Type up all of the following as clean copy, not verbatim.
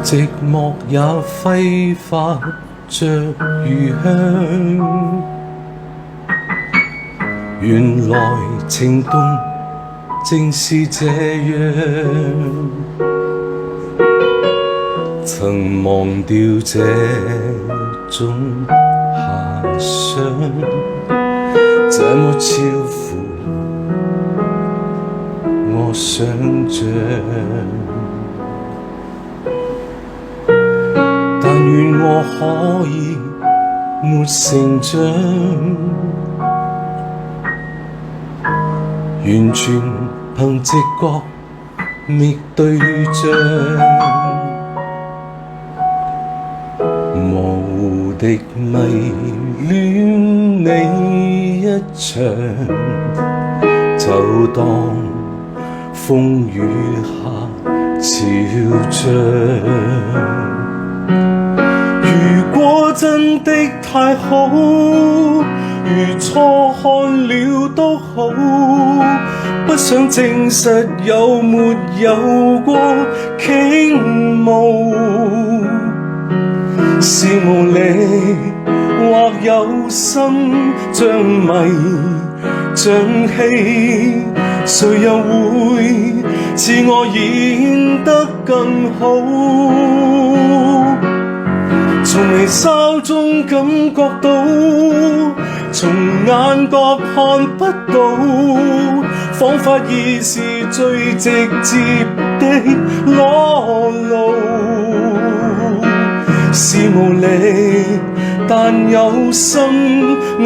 寂寞也揮發着餘香。原來情動正是這樣，曾忘掉這種遐想，這麼超乎我想象。但願我可以沒成長，完全憑直覺覓對象，模糊地迷戀你一場，就當風雨下潮漲。如果真的太好，如初看了都好，不想證實有沒有過傾慕，是無力或有心將迷將喜，誰又會似我演得更好？從眉梢中感覺到，從眼角看不到，彷彿已是最直接的裸露。是無力，但有心暗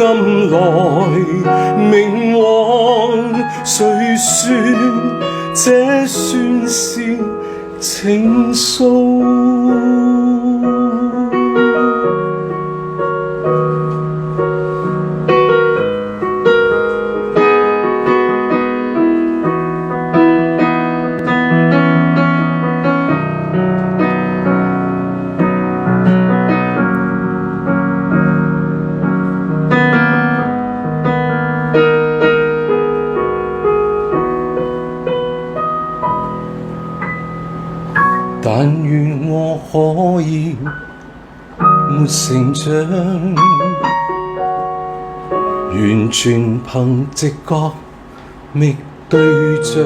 來明往，誰說這算是情愫？但願我可以沒成長，完全憑直覺覓對象，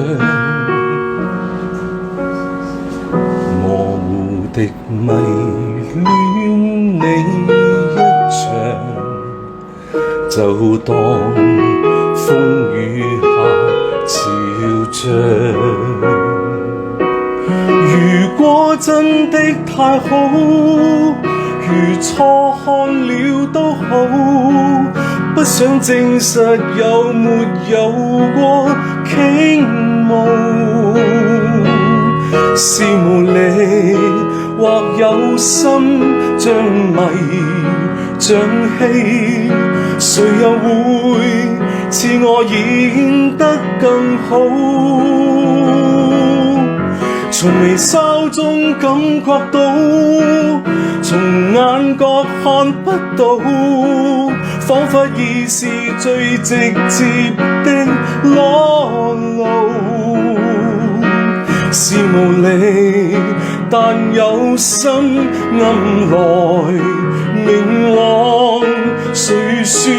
模糊地迷戀你一場，就當風雨下潮漲。如果真的太好，如初看了都好，不想證實有沒有過傾慕，是無力或有心將迷將喜，誰又會似我演得更好？從眉梢中感覺到，從眼角看不到，彷彿已是最直接的裸露。是無力，但有心暗來明往，誰說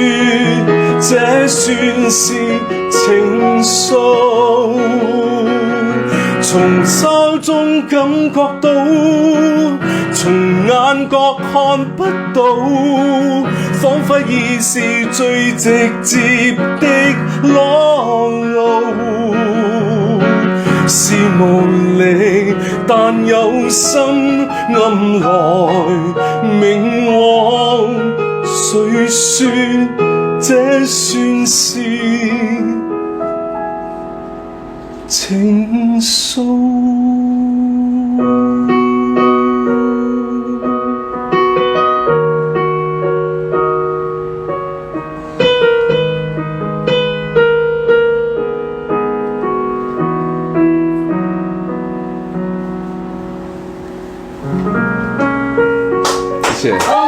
這算是情愫？從梢中感覺到，從眼角看不到，彷彿已是最直接的裸露。是無力，但有心暗來明往，誰說這算是情愫？谢谢。